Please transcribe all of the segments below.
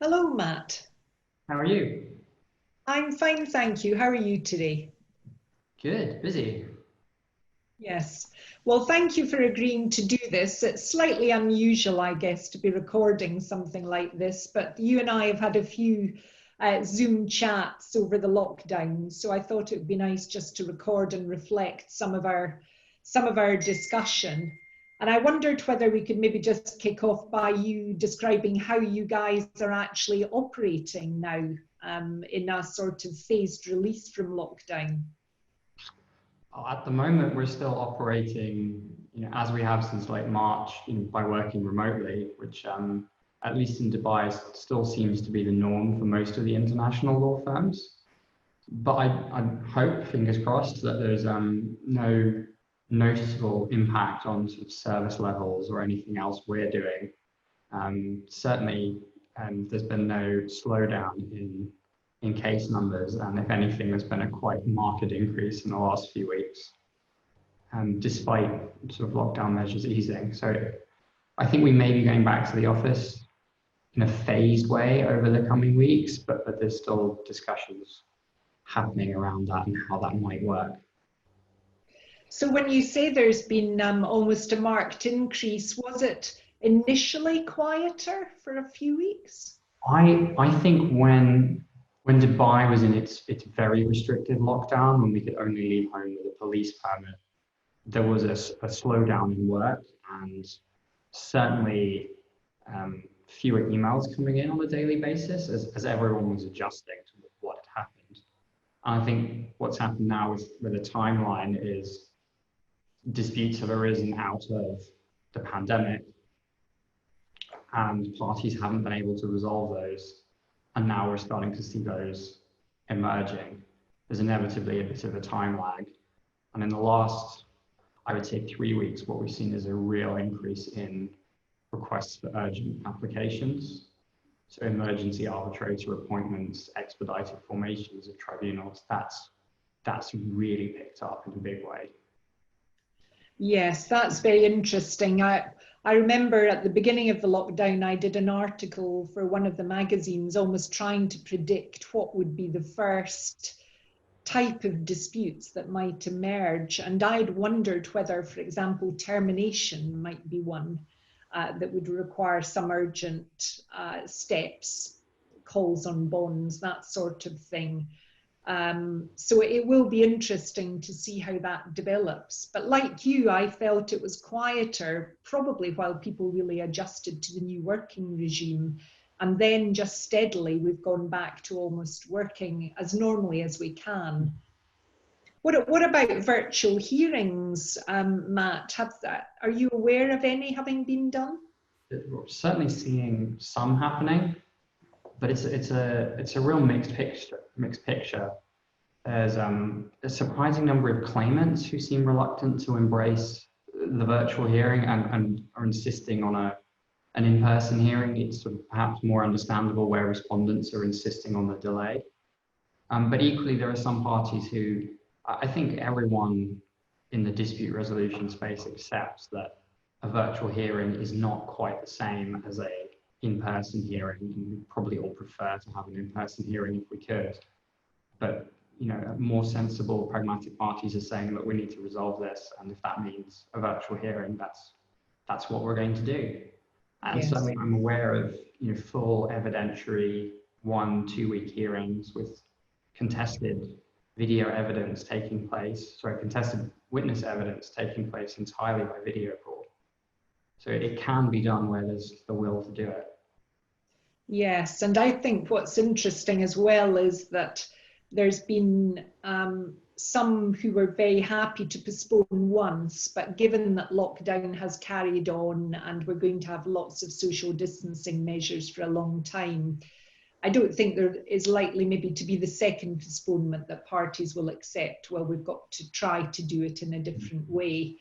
Hello, Matt. How are you? I'm fine, thank you. How are you today? Good, busy. Yes. Well, thank you for agreeing to do this. It's slightly unusual, I guess, to be recording something like this, but you and I have had a few Zoom chats over the lockdown, so I thought it would be nice just to record and reflect some of our discussion. And I wondered whether we could maybe just kick off by you describing how you guys are actually operating now in a sort of phased release from lockdown. At the moment, we're still operating, as we have since late March, by working remotely, which at least in Dubai still seems to be the norm for most of the international law firms. But I hope, fingers crossed, that there's no noticeable impact on sort of service levels or anything else we're doing. Certainly, there's been no slowdown in case numbers, and if anything, there's been a quite marked increase in the last few weeks, despite sort of lockdown measures easing. So I think we may be going back to the office in a phased way over the coming weeks, but there's still discussions happening around that and how that might work. So when you say there's been almost a marked increase, was it initially quieter for a few weeks? I think when Dubai was in its very restrictive lockdown, when we could only leave home with a police permit, there was a slowdown in work and certainly fewer emails coming in on a daily basis as everyone was adjusting to what had happened. And I think what's happened now with the timeline is disputes have arisen out of the pandemic and parties haven't been able to resolve those. And now we're starting to see those emerging. There's inevitably a bit of a time lag. And in the last, I would say 3 weeks, what we've seen is a real increase in requests for urgent applications. So emergency arbitrator appointments, expedited formations of tribunals, that's really picked up in a big way. Yes, that's very interesting. I remember at the beginning of the lockdown, I did an article for one of the magazines, almost trying to predict what would be the first type of disputes that might emerge. And I'd wondered whether, for example, termination might be one that would require some urgent steps, calls on bonds, that sort of thing. So it will be interesting to see how that develops. But like you, I felt it was quieter, probably while people really adjusted to the new working regime. And then just steadily, we've gone back to almost working as normally as we can. What about virtual hearings, Matt? Are you aware of any having been done? We're certainly seeing some happening, but it's a real mixed picture. There's a surprising number of claimants who seem reluctant to embrace the virtual hearing and are insisting on an in-person hearing. It's sort of perhaps more understandable where respondents are insisting on the delay. But equally, there are some parties who, I think everyone in the dispute resolution space accepts that a virtual hearing is not quite the same as a in-person hearing. We probably all prefer to have an in-person hearing if we could. But more sensible, pragmatic parties are saying that we need to resolve this, and if that means a virtual hearing, that's what we're going to do. And Yes. certainly, I'm aware of full evidentiary 1-2 week hearings with contested video evidence taking place, contested witness evidence taking place entirely by video call. So it can be done where there's the will to do it. Yes, and I think what's interesting as well is that there's been some who were very happy to postpone once, but given that lockdown has carried on and we're going to have lots of social distancing measures for a long time, I don't think there is likely maybe to be the second postponement that parties will accept. Well, we've got to try to do it in a different way.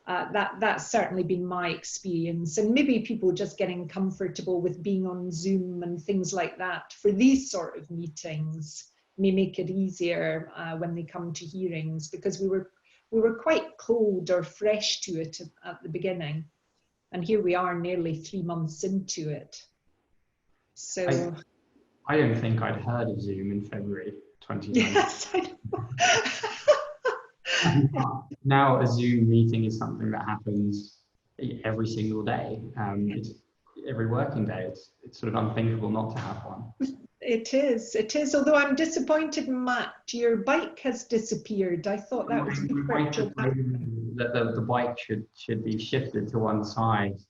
That's certainly been my experience, and maybe people just getting comfortable with being on Zoom and things like that for these sort of meetings may make it easier when they come to hearings, because we were quite cold or fresh to it at the beginning, and here we are nearly 3 months into it. So I don't think I'd heard of Zoom in February 2020. yes, Now a Zoom meeting is something that happens every single day. It's every working day. It's sort of unthinkable not to have one. It is. It is. Although I'm disappointed, Matt, your bike has disappeared. I thought that was the virtual bike. The bike should be shifted to one side.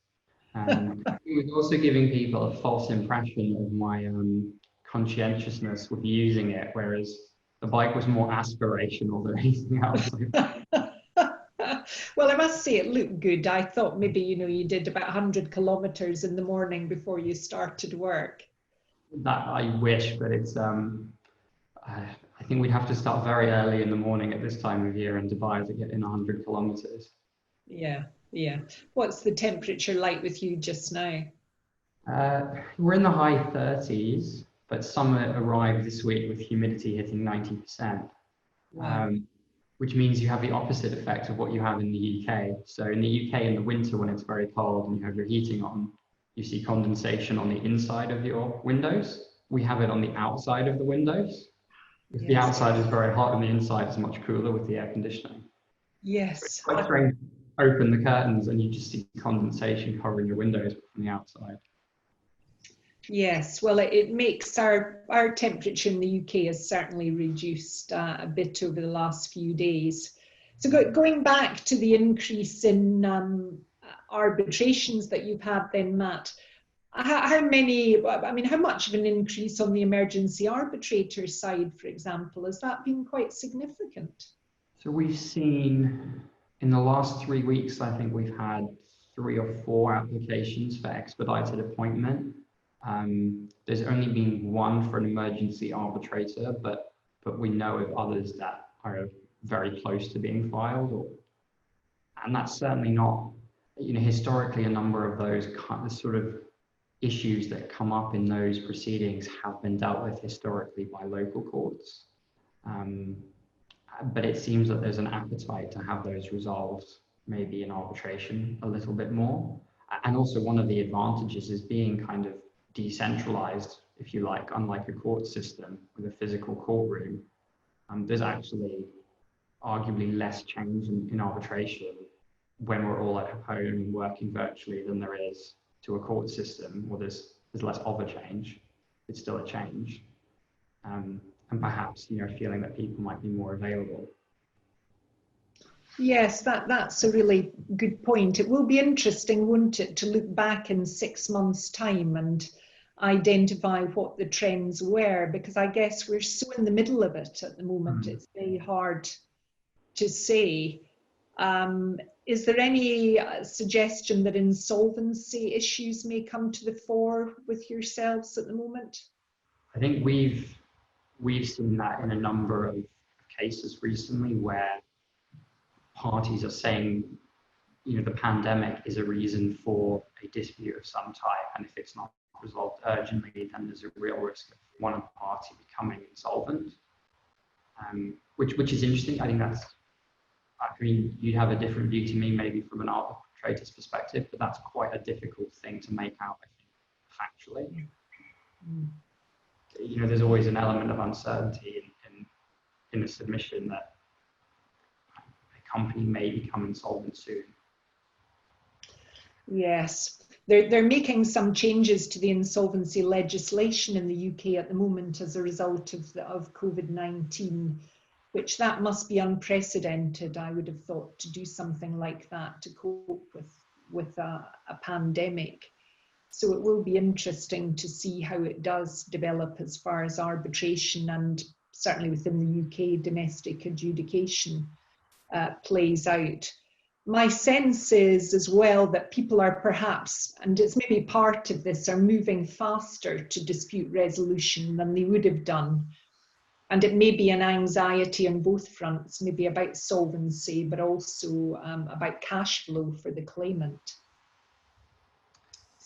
It was also giving people a false impression of my conscientiousness with using it, whereas the bike was more aspirational than anything else. Well, I must say it looked good. I thought maybe, you did about 100 kilometers in the morning before you started work. That I wish, but it's I think we'd have to start very early in the morning at this time of year in Dubai to get in 100 kilometers. Yeah, yeah. What's the temperature like with you just now? We're in the high 30s, but summer arrived this week with humidity hitting 90%. Wow. Which means you have the opposite effect of what you have in the UK. So in the UK in the winter when it's very cold and you have your heating on, you see condensation on the inside of your windows. We have it on the outside of the windows. If the outside is very hot and the inside is much cooler with the air conditioning. Yes. It's quite strange. Open the curtains and you just see condensation covering your windows from the outside. Yes, well, it makes our temperature in the UK has certainly reduced a bit over the last few days. So going back to the increase in arbitrations that you've had then, Matt, how much of an increase on the emergency arbitrator side, for example, has that been quite significant? So we've seen in the last 3 weeks, I think we've had 3 or 4 applications for expedited appointment. There's only been one for an emergency arbitrator, but we know of others that are very close to being filed, and that's certainly not, historically a number of those sort of issues that come up in those proceedings have been dealt with historically by local courts. But it seems that there's an appetite to have those resolved maybe in arbitration a little bit more. And also one of the advantages is being kind of decentralized, if you like, unlike a court system with a physical courtroom. There's actually arguably less change in arbitration when we're all at home and working virtually than there is to a court system, or there's less of a change. It's still a change. And perhaps, feeling that people might be more available. Yes, that's a really good point. It will be interesting, won't it, to look back in 6 months' time and identify what the trends were, because I guess we're so in the middle of it at the moment. It's very hard to say. Is there any suggestion that insolvency issues may come to the fore with yourselves at the moment? I think we've seen that in a number of cases recently where parties are saying, the pandemic is a reason for a dispute of some type, and if it's not resolved urgently, then there's a real risk of one of the parties becoming insolvent, which is interesting. I think you'd have a different view to me maybe from an arbitrator's perspective, but that's quite a difficult thing to make out, I think, factually. There's always an element of uncertainty in the submission that a company may become insolvent soon. Yes, they're making some changes to the insolvency legislation in the UK at the moment as a result of COVID-19, which that must be unprecedented, I would have thought, to do something like that to cope with a pandemic. So it will be interesting to see how it does develop as far as arbitration and certainly within the UK domestic adjudication plays out. My sense is as well that people are perhaps, and it's maybe part of this, are moving faster to dispute resolution than they would have done. And it may be an anxiety on both fronts, maybe about solvency, but also about cash flow for the claimant.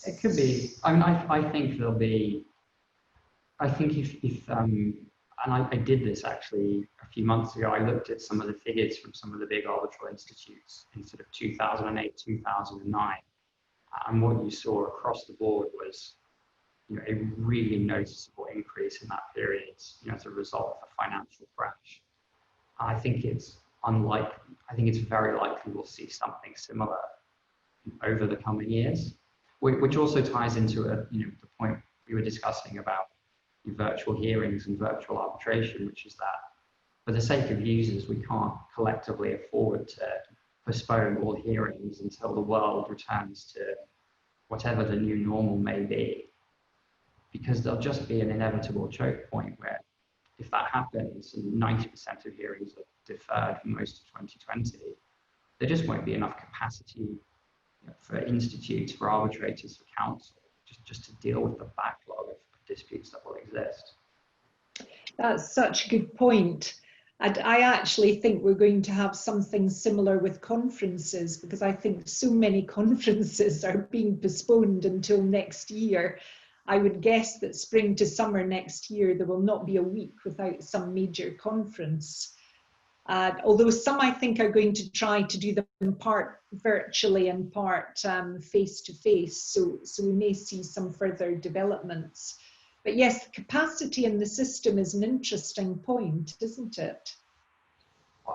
It could be. I think there'll be. I think if and I did this actually a few months ago. I looked at some of the figures from some of the big arbitral institutes in sort of 2008, 2009, and what you saw across the board was a really noticeable increase in that period, as a result of a financial crash. I think it's very likely we'll see something similar over the coming years, which also ties into the point we were discussing about virtual hearings and virtual arbitration, which is that for the sake of users, we can't collectively afford to postpone all hearings until the world returns to whatever the new normal may be, because there'll just be an inevitable choke point where if that happens and 90% of hearings are deferred for most of 2020, there just won't be enough capacity for institutes, for arbitrators, for counsel, just to deal with the backlog of disputes that will exist. That's such a good point. And I actually think we're going to have something similar with conferences, because I think so many conferences are being postponed until next year. I would guess that spring to summer next year, there will not be a week without some major conference. Although some I think are going to try to do them part virtually and part face-to-face, so we may see some further developments. But yes, the capacity in the system is an interesting point, isn't it?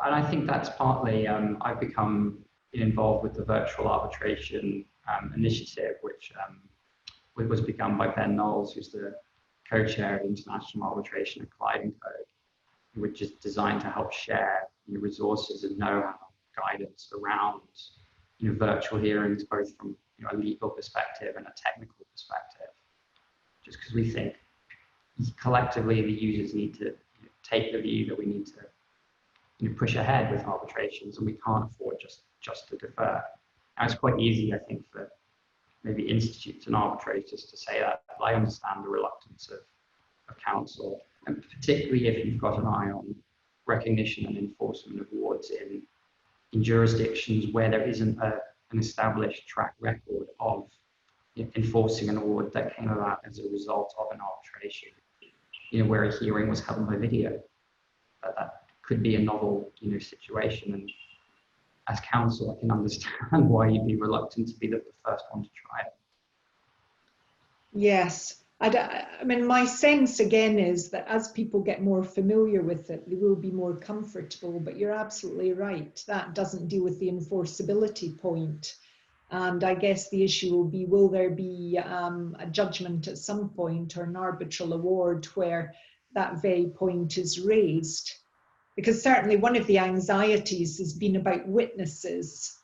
And I think that's partly, I've become involved with the virtual arbitration initiative, which was begun by Ben Knowles, who's the co-chair of International Arbitration at Clyde & Co, which is designed to help share resources and know-how, guidance around virtual hearings, both from a legal perspective and a technical perspective. Just because we think collectively the users need to take the view that we need to push ahead with arbitrations, and we can't afford just to defer. Now, it's quite easy, I think, for maybe institutes and arbitrators to say that. I understand the reluctance of counsel, and particularly if you've got an eye on recognition and enforcement of awards in jurisdictions where there isn't an established track record of enforcing an award that came about as a result of an arbitration, where a hearing was held by video. That could be a novel, situation. And as counsel, I can understand why you'd be reluctant to be the first one to try it. Yes. I mean, my sense again is that as people get more familiar with it, they will be more comfortable, but you're absolutely right. That doesn't deal with the enforceability point. And I guess the issue will be, will there be a judgment at some point or an arbitral award where that very point is raised? Because certainly one of the anxieties has been about witnesses.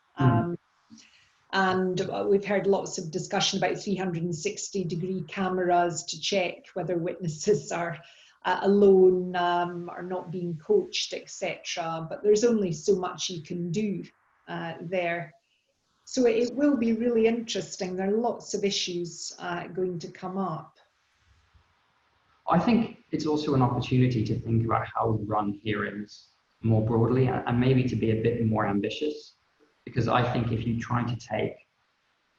And we've heard lots of discussion about 360-degree cameras to check whether witnesses are alone, are not being coached, etc. But there's only so much you can do there. So it will be really interesting. There are lots of issues going to come up. I think it's also an opportunity to think about how we run hearings more broadly and maybe to be a bit more ambitious. Because I think if you try to take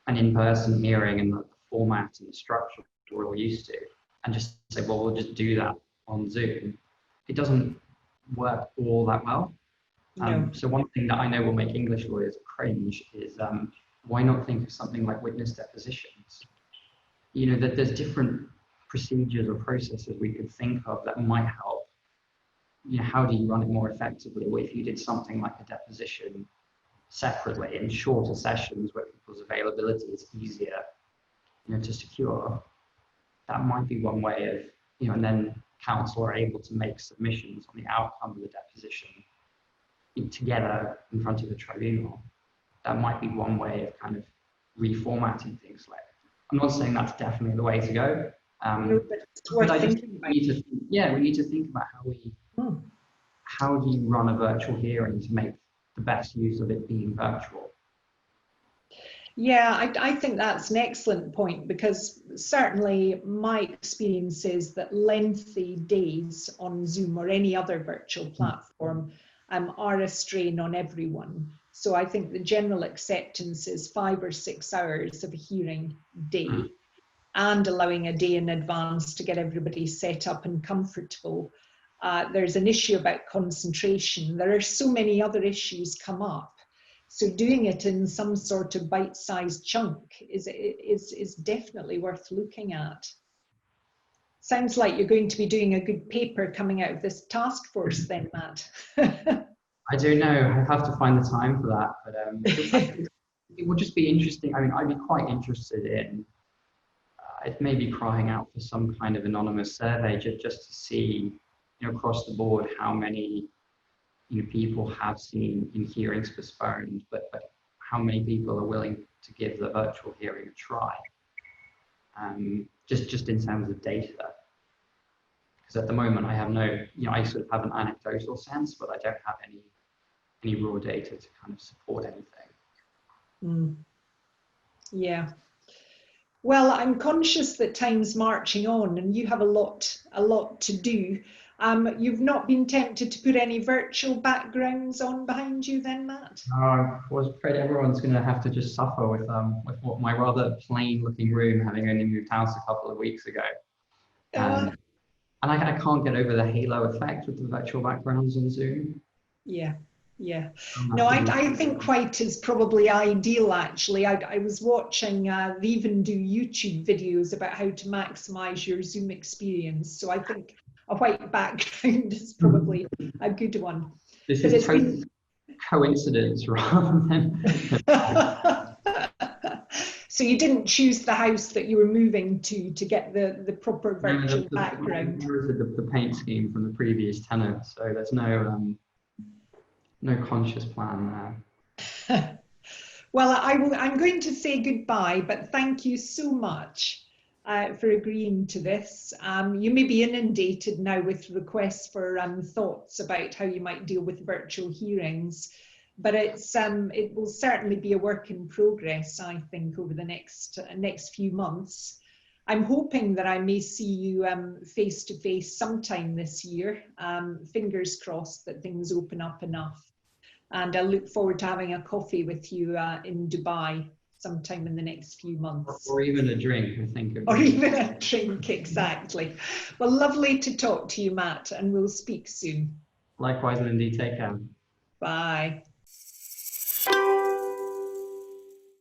an in-person hearing and the format and the structure we're all used to and just say, well, we'll just do that on Zoom, it doesn't work all that well. No. So one thing that I know will make English lawyers cringe is why not think of something like witness depositions? That there's different procedures or processes we could think of that might help. How do you run it more effectively? Well, if you did something like a deposition separately in shorter sessions where people's availability is easier, to secure, that might be one way of, and then counsel are able to make submissions on the outcome of the deposition together in front of the tribunal. That might be one way of kind of reformatting things like. I'm not saying that's definitely the way to go. No, but it's worth thinking about. We need to think about how do you run a virtual hearing to make the best use of it being virtual. Yeah, I think that's an excellent point, because certainly my experience is that lengthy days on Zoom or any other virtual platform are a strain on everyone. So I think the general acceptance is 5 or 6 hours of a hearing day and allowing a day in advance to get everybody set up and comfortable. There's an issue about concentration. There are so many other issues come up. So doing it in some sort of bite-sized chunk is definitely worth looking at. Sounds like you're going to be doing a good paper coming out of this task force then, Matt. I don't know. I have to find the time for that, but it would just be interesting. I mean, I'd be quite interested in it may be crying out for some kind of anonymous survey just to see, across the board how many people have seen in hearings postponed, but how many people are willing to give the virtual hearing a try. Just in terms of data. Because at the moment I have no, I sort of have an anecdotal sense, but I don't have any raw data to kind of support anything. Mm. Yeah. Well, I'm conscious that time's marching on and you have a lot to do. You've not been tempted to put any virtual backgrounds on behind you then, Matt? No, I was afraid everyone's going to have to just suffer with what my rather plain looking room, having only moved house a couple of weeks ago. And I can't get over the halo effect with the virtual backgrounds on Zoom. Yeah. Yeah, no, I think white is probably ideal actually. I was watching, they even do YouTube videos about how to maximize your Zoom experience. So I think a white background is probably a good one. This is total coincidence rather than... So you didn't choose the house that you were moving to get the proper virtual background? The paint scheme from the previous tenant, so there's no conscious plan there. Well, I'm going to say goodbye, but thank you so much for agreeing to this. You may be inundated now with requests for thoughts about how you might deal with virtual hearings, but it will certainly be a work in progress, I think, over the next few months. I'm hoping that I may see you face to face sometime this year. Fingers crossed that things open up enough. And I look forward to having a coffee with you in Dubai sometime in the next few months. Or even a drink, I think. Or even a drink, exactly. Well, lovely to talk to you, Matt, and we'll speak soon. Likewise, Lindy. Take care. Bye.